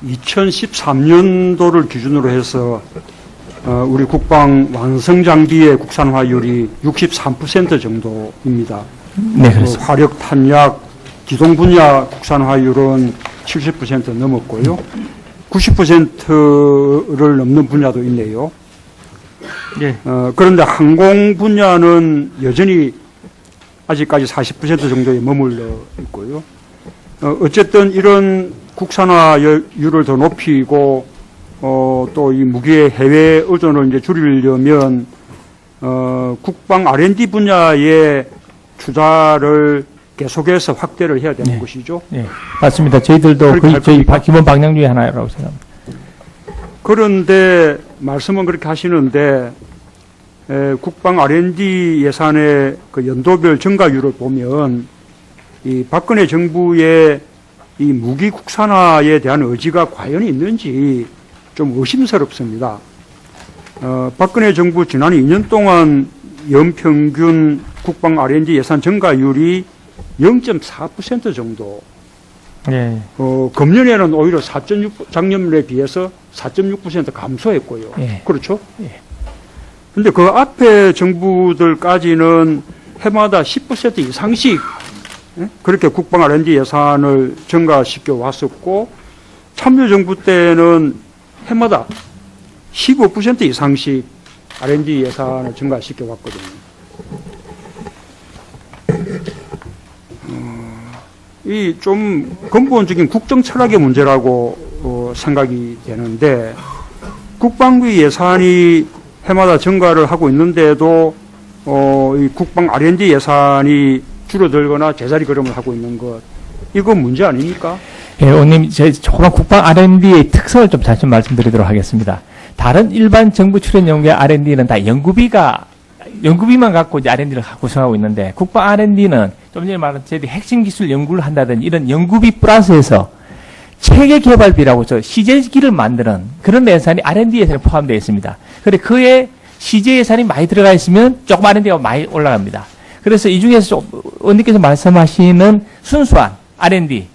2013년도를 기준으로 해서 우리 국방 완성 장비의 국산화율이 63% 정도입니다. 네, 그렇습니다. 화력, 탄약, 기동 분야 국산화율은 70% 넘었고요. 90%를 넘는 분야도 있네요. 예. 그런데 항공 분야는 여전히 아직까지 40% 정도에 머물러 있고요. 어쨌든 이런 국산화율을 더 높이고 또 이 무기의 해외 의존을 이제 줄이려면 국방 R&D 분야의 투자를 계속해서 확대를 해야 되는 것이죠. 네, 맞습니다. 저희들도 거의 저희 기본 방향 중에 하나라고 생각합니다. 그런데 말씀은 그렇게 하시는데 국방 R&D 예산의 그 연도별 증가율을 보면 이 박근혜 정부의 이 무기 국산화에 대한 의지가 과연 있는지 좀 의심스럽습니다. 박근혜 정부 지난 2년 동안 연평균 국방 R&D 예산 증가율이 0.4% 정도. 예. 금년에는 오히려 4.6, 작년에 비해서 4.6% 감소했고요. 예. 그렇죠? 예. 근데 그 앞에 정부들까지는 해마다 10% 이상씩 그렇게 국방 R&D 예산을 증가시켜 왔었고, 참여정부 때는 해마다 15% 이상씩 R&D 예산을 증가시켜 왔거든요. 이 좀 근본적인 국정 철학의 문제라고 생각이 되는데, 국방부 예산이 해마다 증가를 하고 있는데도 이 국방 R&D 예산이 줄어들거나 제자리 걸음을 하고 있는 것, 이건 문제 아닙니까? 예, 의원님, 조금 국방 R&D의 특성을 좀 다시 말씀드리도록 하겠습니다. 다른 일반 정부 출연 연구의 R&D는 다 연구비만 갖고 이제 R&D를 구성하고 있는데, 국방 R&D는 좀 전에 말한 저희들이 핵심 기술 연구를 한다든지 이런 연구비 플러스해서 체계 개발비라고 저 시제기를 만드는 그런 예산이 R&D 예산에 포함되어 있습니다. 그런데 그에 시제 예산이 많이 들어가 있으면 조금 R&D가 많이 올라갑니다. 그래서 이 중에서 의원님께서 말씀하시는 순수한 R&D,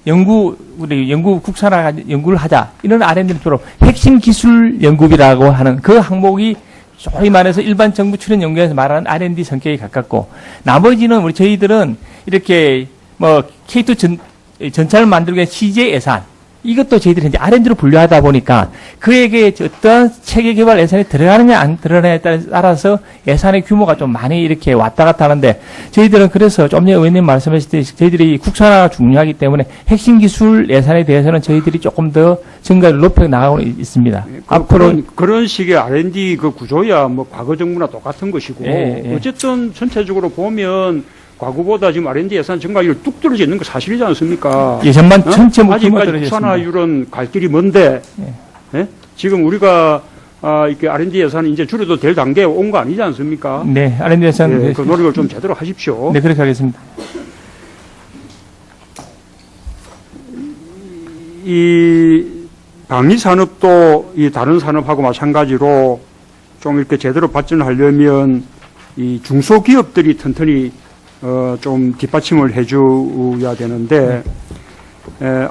우리 연구 국산화 연구를 하자, 이런 R&D는 주로 핵심 기술 연구비라고 하는 그 항목이 소위 말해서 일반 정부 출연 연구에서 말하는 R&D 성격에 가깝고, 나머지는 저희들은 이렇게 K2 전차를 만들기 위한 시제 예산, 이것도 저희들이 이제 R&D로 분류하다 보니까 그에게 어떤 체계 개발 예산이 들어가느냐 안 들어가느냐에 따라서 예산의 규모가 좀 많이 이렇게 왔다 갔다 하는데, 저희들은 그래서 좀 전에 의원님 말씀하셨듯이 저희들이 국산화가 중요하기 때문에 핵심 기술 예산에 대해서는 저희들이 조금 더 증가를 높여 나가고 있습니다. 앞으로 그런 식의 R&D 그 구조야 뭐 과거 정부나 똑같은 것이고, 예. 어쨌든 전체적으로 보면 과거보다 지금 R&D 예산 증가율 뚝 떨어져 있는 거 사실이지 않습니까? 예산만 전체 목표가 아직까지 떨어졌습니다. 국산화율은 갈 길이 먼데, 예? 지금 우리가 이렇게 R&D 예산이 이제 줄여도 될 단계에 온 거 아니지 않습니까? 네, R&D 예산. 예, 그 노력을 좀 제대로 하십시오. 네, 그렇게 하겠습니다. 이 방위산업도 이 다른 산업하고 마찬가지로 좀 이렇게 제대로 발전하려면 이 중소기업들이 튼튼히 좀 뒷받침을 해줘야 되는데,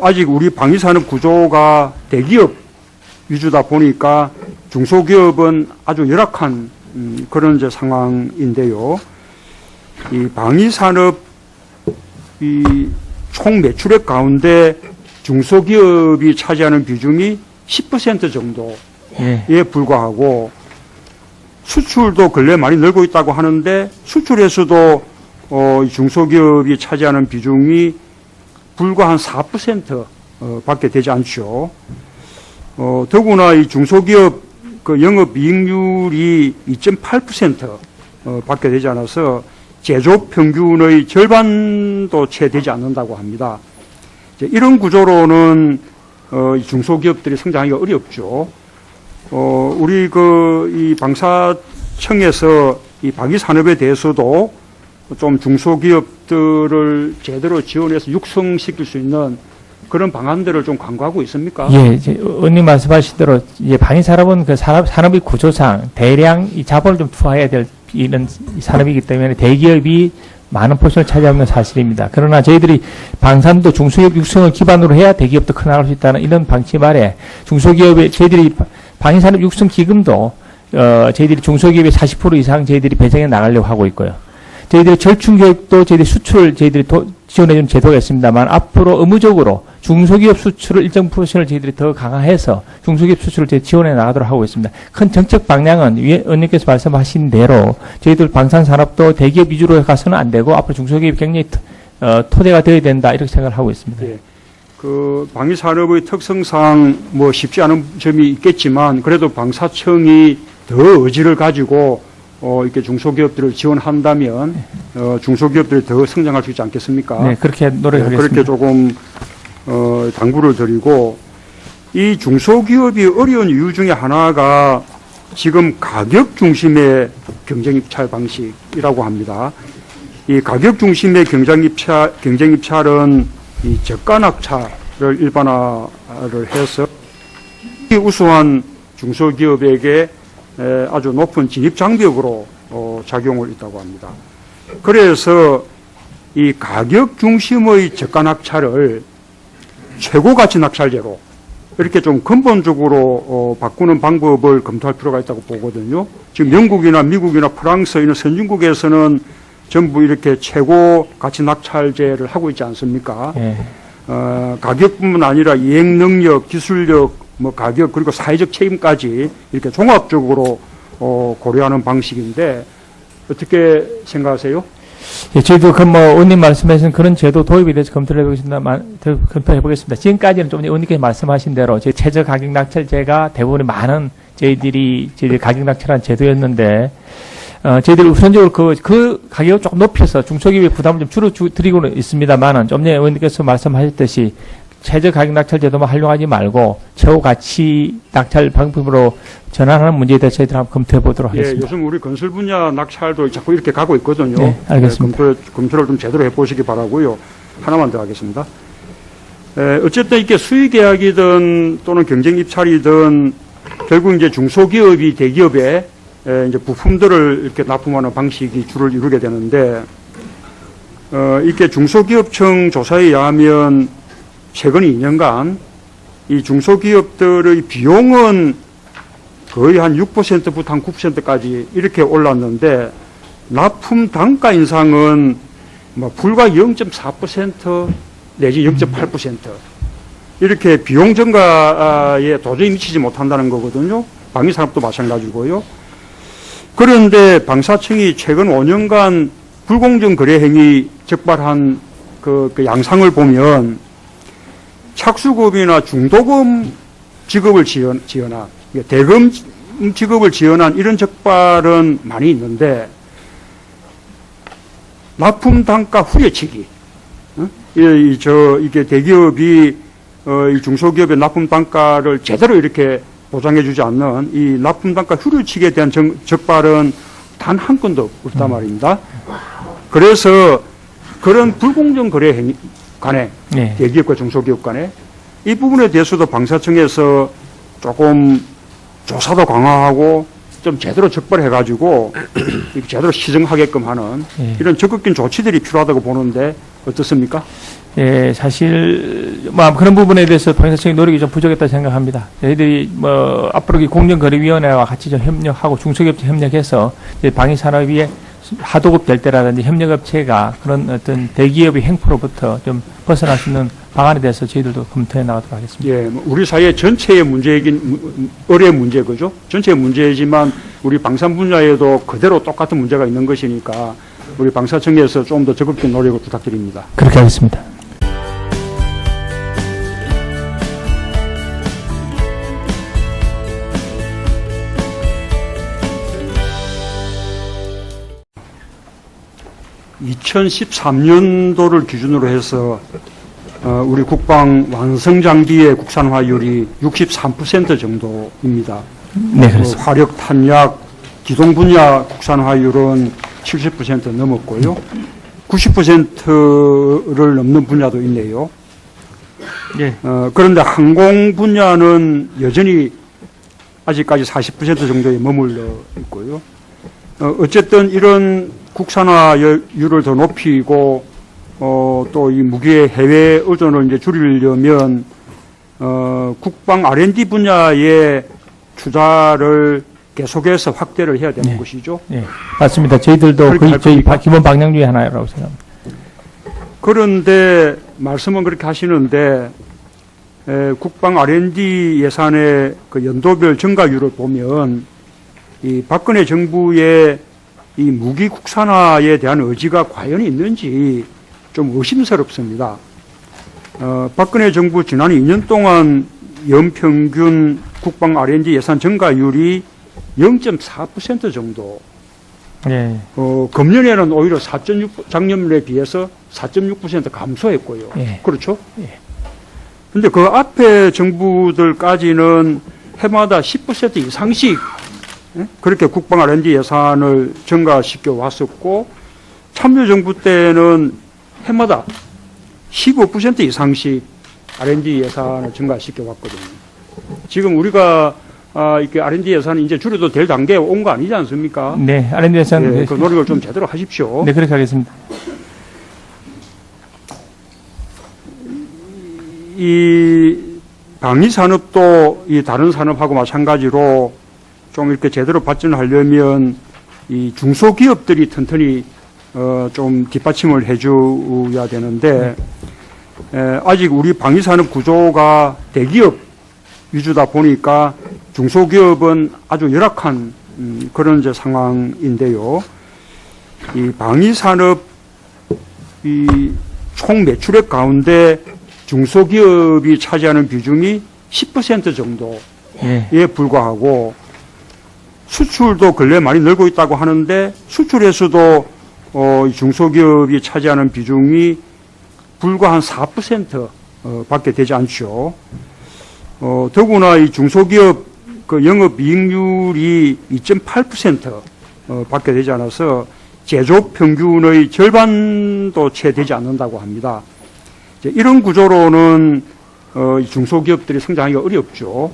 아직 우리 방위산업 구조가 대기업 위주다 보니까 중소기업은 아주 열악한 그런 이제 상황인데요. 이 방위산업 이 총 매출액 가운데 중소기업이 차지하는 비중이 10% 정도에 불과하고, 수출도 근래 많이 늘고 있다고 하는데 수출에서도 중소기업이 차지하는 비중이 불과 한 4% 밖에 되지 않죠. 더구나 이 중소기업 그 영업이익률이 2.8% 밖에 되지 않아서 제조업 평균의 절반도 채 되지 않는다고 합니다. 이런 구조로는 중소기업들이 성장하기가 어렵죠. 우리 이 방사청에서 이 방위산업에 대해서도 좀 중소기업들을 제대로 지원해서 육성시킬 수 있는 그런 방안들을 좀 강구하고 있습니까? 예, 의원님 말씀하신 대로 이제 방위산업은 그 산업의 구조상 대량 이 자본을 좀 투하해야 될 이런 산업이기 때문에 대기업이 많은 포션을 차지하고 있는 사실입니다. 그러나 저희들이 방산도 중소기업 육성을 기반으로 해야 대기업도 커나갈 수 있다는 이런 방침 아래 중소기업에 저희들이 방위산업 육성 기금도 저희들이 중소기업의 40% 이상 저희들이 배정해 나가려고 하고 있고요. 저희들이 절충교육도 저희들이 수출 저희들이 지원해주는 제도가 있습니다만 앞으로 의무적으로 중소기업 수출을 일정 포션을 저희들이 더 강화해서 중소기업 수출을 저희 지원해 나가도록 하고 있습니다. 큰 정책 방향은 위에 의원님께서 말씀하신 대로 저희들 방산산업도 대기업 위주로 가서는 안 되고 앞으로 중소기업 경쟁의 토대가 되어야 된다 이렇게 생각을 하고 있습니다. 예. 그 방위산업의 특성상 뭐 쉽지 않은 점이 있겠지만 그래도 방사청이 더 의지를 가지고 이렇게 중소기업들을 지원한다면 중소기업들이 더 성장할 수 있지 않겠습니까? 네, 그렇게 노력하겠습니다. 그렇게 조금 당부를 드리고 이 중소기업이 어려운 이유 중에 하나가 지금 가격 중심의 경쟁 입찰 방식이라고 합니다. 이 가격 중심의 경쟁 입찰은 이 저가 낙찰을 일반화를 해서 우수한 중소기업에게 아주 높은 진입 장벽으로 작용을 있다고 합니다. 그래서 이 가격 중심의 저가 낙찰을 최고 가치 낙찰제로 이렇게 좀 근본적으로 바꾸는 방법을 검토할 필요가 있다고 보거든요. 지금 영국이나 미국이나 프랑스 이런 선진국에서는 전부 이렇게 최고 가치 낙찰제를 하고 있지 않습니까? 예. 가격뿐만 아니라 이행 능력, 기술력, 뭐 가격 그리고 사회적 책임까지 이렇게 종합적으로 고려하는 방식인데 어떻게 생각하세요? 예, 저희도 의원님 말씀하신 그런 제도 도입에 대해서 검토를 해보겠습니다. 지금까지는 좀 의원님께서 말씀하신 대로 저희 최저 가격 낙찰제가 대부분의 많은 저희들이 가격 낙찰한 제도였는데 저희들이 우선적으로 그 가격을 조금 높여서 중소기업의 부담을 좀 줄여드리고는 있습니다만은 좀 전에 의원님께서 말씀하셨듯이 최저 가격 낙찰 제도만 활용하지 말고 최고 가치 낙찰 방법으로 전환하는 문제에 대해서 저희들 한번 검토해 보도록 하겠습니다. 예, 요즘 우리 건설 분야 낙찰도 자꾸 이렇게 가고 있거든요. 네, 알겠습니다. 검토를 좀 제대로 해보시기 바라고요. 하나만 더 하겠습니다. 어쨌든 이렇게 수의 계약이든 또는 경쟁 입찰이든 결국 이제 중소기업이 대기업에 이제 부품들을 이렇게 납품하는 방식이 주를 이루게 되는데 이렇게 중소기업청 조사에 의하면 최근 2년간 이 중소기업들의 비용은 거의 한 6%부터 한 9%까지 이렇게 올랐는데 납품 단가 인상은 뭐 불과 0.4% 내지 0.8% 이렇게 비용 증가에 도저히 미치지 못한다는 거거든요. 방위산업도 마찬가지고요. 그런데 방사청이 최근 5년간 불공정 거래 행위 적발한 그 양상을 보면 착수금이나 중도금 지급을 지원한 대금 지급을 지원한 이런 적발은 많이 있는데 납품 단가 후려치기 이게 대기업이 이 중소기업의 납품 단가를 제대로 이렇게 보장해주지 않는 이 납품 단가 후려치기에 대한 적발은 단 한 건도 없단 말입니다. 그래서 그런 불공정 거래 행위 간에 네. 대기업과 중소기업 간에 이 부분에 대해서도 방사청에서 조금 조사도 강화하고 좀 제대로 적발해가지고 제대로 시정하게끔 하는 네. 이런 적극적인 조치들이 필요하다고 보는데 어떻습니까? 예, 사실 그런 부분에 대해서 방사청의 노력이 좀 부족했다 생각합니다. 저희들이 앞으로 이 공정거래위원회와 같이 좀 협력하고 중소기업체 협력해서 방위산업이 하도급 될 때라든지 협력업체가 그런 어떤 대기업의 행포로부터 좀 벗어날 수 있는 방안에 대해서 저희들도 검토해 나가도록 하겠습니다. 예, 우리 사회 전체의 문제이긴 어려운 문제 그죠? 전체의 문제이지만 우리 방산 분야에도 그대로 똑같은 문제가 있는 것이니까 우리 방사청에서 좀 더 적극적인 노력을 부탁드립니다. 그렇게 하겠습니다. (2013년도를) 기준으로 해서 우리 국방 완성 장비의 국산화율이 63% 정도입니다. 네, 그렇습니다. 화력, 탄약, 기동 분야 국산화율은 70% 넘었고요. 90%를 넘는 분야도 있네요. 예. 그런데 항공 분야는 여전히 아직까지 40% 정도에 머물러 있고요. 어쨌든 이런 국산화율을 더 높이고 또 이 무기의 해외 의존을 이제 줄이려면 국방 R&D 분야의 투자를 계속해서 확대를 해야 되는 네. 것이죠. 네, 맞습니다. 저희들도 그렇게 거의 할 저희 겁니까? 기본 방향 중에 하나라고 생각합니다. 그런데 말씀은 그렇게 하시는데 국방 R&D 예산의 그 연도별 증가율을 보면 이 박근혜 정부의 이 무기 국산화에 대한 의지가 과연 있는지 좀 의심스럽습니다. 박근혜 정부 지난 2년 동안 연평균 국방 R&D 예산 증가율이 0.4% 정도. 예, 금년에는 오히려 4.6 작년에 비해서 4.6% 감소했고요. 예. 그렇죠? 예. 근데 그 앞에 정부들까지는 해마다 10% 이상씩 그렇게 국방 R&D 예산을 증가시켜 왔었고 참여정부 때는 해마다 15% 이상씩 R&D 예산을 증가시켜 왔거든요. 지금 우리가 이렇게 R&D 예산이 이제 줄여도 될 단계에 온 거 아니지 않습니까? 네, R&D 예산. 그 노력을 좀 제대로 하십시오. 네, 그렇게 하겠습니다. 이 방위산업도 이 다른 산업하고 마찬가지로 좀 이렇게 제대로 발전하려면 이 중소기업들이 튼튼히 좀 뒷받침을 해줘야 되는데 아직 우리 방위산업 구조가 대기업 위주다 보니까 중소기업은 아주 열악한 그런 이제 상황인데요. 이 방위산업 이 총 매출액 가운데 중소기업이 차지하는 비중이 10% 정도에 예. 불과하고 수출도 근래 많이 늘고 있다고 하는데 수출에서도 이 중소기업이 차지하는 비중이 불과 한 4% 밖에 되지 않죠. 더구나 이 중소기업 그 영업이익률이 2.8% 밖에 되지 않아서 제조업 평균의 절반도 채 되지 않는다고 합니다. 이제 이런 구조로는 이 중소기업들이 성장하기가 어렵죠.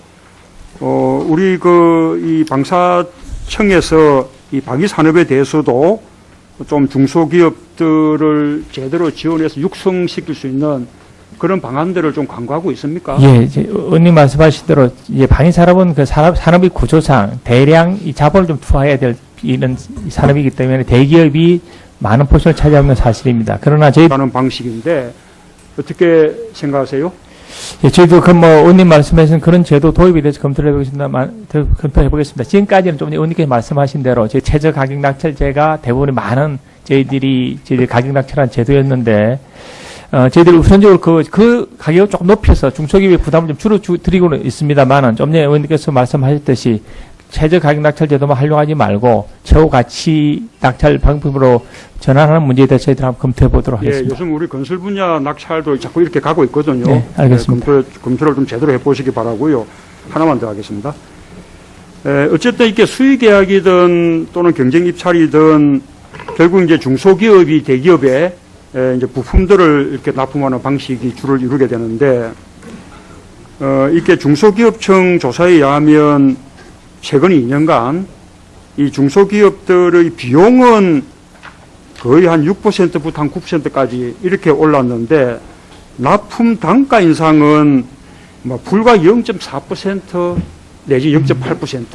우리 이 방사청에서 이 방위산업에 대해서도 좀 중소기업들을 제대로 지원해서 육성시킬 수 있는 그런 방안들을 좀 강구하고 있습니까? 예, 이제 의원님 말씀하신 대로 이제 방위산업은 그 산업의 구조상 대량 이 자본을 좀 투하해야 될 이런 산업이기 때문에 대기업이 많은 포션을 차지하는 건 사실입니다. 그러나 하는 방식인데 어떻게 생각하세요? 예, 저희도 의원님 말씀하신 그런 제도 도입에 대해서 검토를 해보겠습니다. 지금까지는 좀 의원님께서 말씀하신 대로 제 최저 가격 낙찰제가 대부분의 많은 저희들이 가격 낙찰한 제도였는데 저희들이 우선적으로 그 가격을 조금 높여서 중소기업의 부담을 좀 줄여드리고는 있습니다만은 좀 전에 의원님께서 말씀하셨듯이 최저 가격 낙찰 제도만 활용하지 말고 최고 가치 낙찰 방법으로 전환하는 문제에 대해서 저희들 한번 검토해 보도록 하겠습니다. 요즘 우리 건설 분야 낙찰도 자꾸 이렇게 가고 있거든요. 네, 알겠습니다. 검토를 좀 제대로 해보시기 바라고요. 하나만 더 하겠습니다. 어쨌든 이게 수의 계약이든 또는 경쟁 입찰이든 결국 이제 중소기업이 대기업에 이제 부품들을 이렇게 납품하는 방식이 주를 이루게 되는데 이게 중소기업청 조사에 의하면 최근 2년간 이 중소기업들의 비용은 거의 한 6%부터 한 9%까지 이렇게 올랐는데 납품 단가 인상은 불과 0.4% 내지 0.8%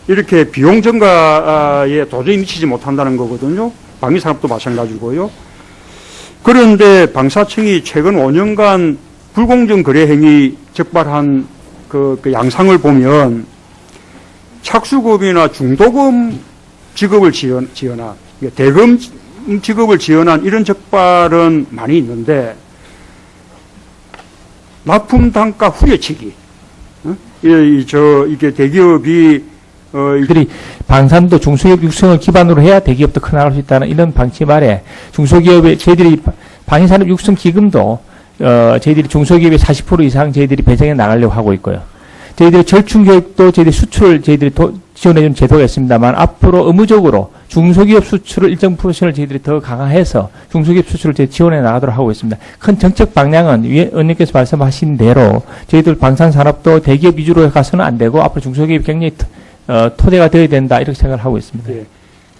이렇게 비용 증가에 도저히 미치지 못한다는 거거든요. 방위산업도 마찬가지고요. 그런데 방사청이 최근 5년간 불공정 거래 행위 적발한 그 양상을 보면 착수금이나 중도금 지급을 지연한 대금 지급을 지연한 이런 적발은 많이 있는데 납품 단가 후려치기 이게 대기업이 그리 방산도 중소기업 육성을 기반으로 해야 대기업도 커나갈 수 있다는 이런 방침 아래 중소기업의 저희들이 방위산업 육성 기금도 저희들이 중소기업의 40% 이상 저희들이 배정해 나가려고 하고 있고요. 저희들이 절충교육도 저희들이 수출을 저희들이 지원해주는 제도가 있습니다만 앞으로 의무적으로 중소기업 수출을 일정 포션을 저희들이 더 강화해서 중소기업 수출을 저희 지원해 나가도록 하고 있습니다. 큰 정책 방향은 의원님께서 말씀하신 대로 저희들 방산산업도 대기업 위주로 가서는 안 되고 앞으로 중소기업 경쟁 토대가 되어야 된다 이렇게 생각을 하고 있습니다. 예.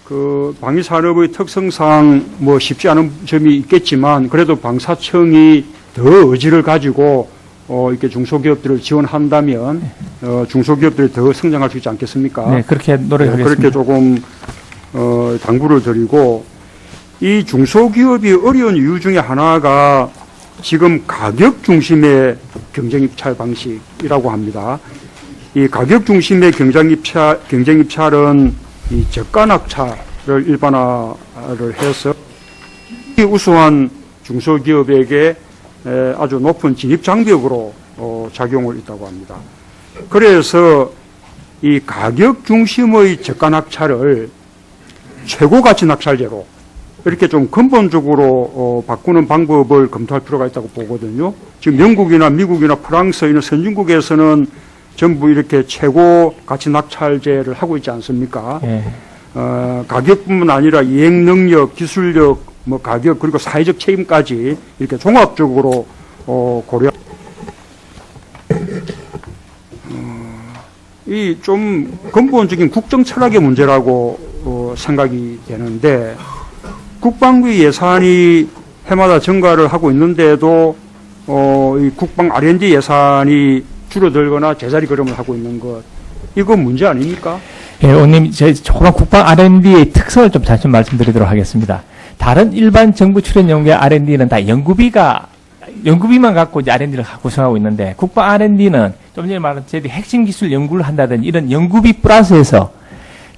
그 방위산업의 특성상 뭐 쉽지 않은 점이 있겠지만 그래도 방사청이 더 의지를 가지고 이렇게 중소기업들을 지원한다면 중소기업들이 더 성장할 수 있지 않겠습니까? 네, 그렇게 노력하겠습니다. 그렇게 조금 당부를 드리고 이 중소기업이 어려운 이유 중에 하나가 지금 가격 중심의 경쟁 입찰 방식이라고 합니다. 이 가격 중심의 경쟁 입찰은 이 저가 낙찰을 일반화를 해서 우수한 중소기업에게 아주 높은 진입 장벽으로 작용을 있다고 합니다. 그래서 이 가격 중심의 저가 낙찰을 최고 가치 낙찰제로 이렇게 좀 근본적으로 바꾸는 방법을 검토할 필요가 있다고 보거든요. 지금 영국이나 미국이나 프랑스 이런 선진국에서는 전부 이렇게 최고 가치 낙찰제를 하고 있지 않습니까? 예. 가격뿐만 아니라 이행 능력, 기술력, 뭐 가격 그리고 사회적 책임까지 이렇게 종합적으로 고려. 이 좀 근본적인 국정 철학의 문제라고 생각이 되는데 국방비 예산이 해마다 증가를 하고 있는데도 이 국방 R&D 예산이 줄어들거나 제자리 걸음을 하고 있는 것, 이건 문제 아닙니까? 예, 의원님, 저희 조금 국방 R&D의 특성을 좀 다시 말씀드리도록 하겠습니다. 다른 일반 정부 출연 연구의 R&D는 다 연구비만 갖고 이제 R&D를 구성하고 있는데, 국방 R&D는 좀 전에 말한 저희들이 핵심 기술 연구를 한다든지 이런 연구비 플러스해서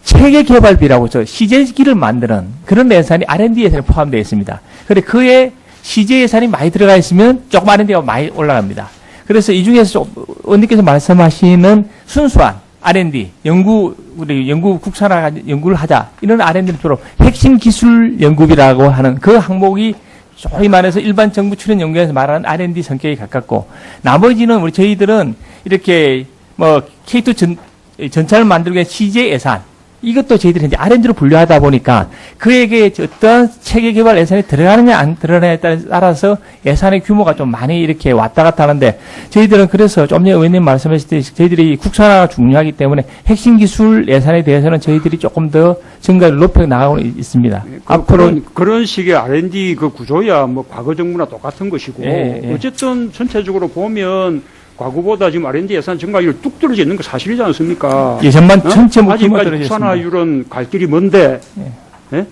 체계 개발비라고 저 CJ기를 만드는 그런 예산이 R&D 예산에 포함되어 있습니다. 그런데 그에 CJ 예산이 많이 들어가 있으면 조금 R&D가 많이 올라갑니다. 그래서 이 중에서 의원님께서 말씀하시는 순수한 R&D, 우리 연구 국산화 연구를 하자. 이런 R&D는 주로 핵심 기술 연구비라고 하는 그 항목이 소위 말해서 일반 정부 출연 연구에서 말하는 R&D 성격이 가깝고, 나머지는 저희들은 이렇게 뭐 K2 전차를 만들기 위한 CJ 예산, 이것도 저희들이 이제 R&D로 분류하다 보니까 그에게 어떤 체계 개발 예산이 들어가느냐 안 들어가느냐에 따라서 예산의 규모가 좀 많이 이렇게 왔다 갔다 하는데, 저희들은 그래서 좀 전에 의원님 말씀하셨듯이 저희들이 국산화가 중요하기 때문에 핵심 기술 예산에 대해서는 저희들이 조금 더 증가를 높여 나가고 있습니다. 앞으로 그런 식의 R&D 그 구조야 뭐 과거 정부나 똑같은 것이고, 예. 어쨌든 전체적으로 보면 과거보다 지금 R&D 예산 증가율이 뚝 떨어져 있는 거 사실이지 않습니까? 예산만 전체 아직까지 떨어졌습니다. 국산화율은 갈 길이 먼데, 예?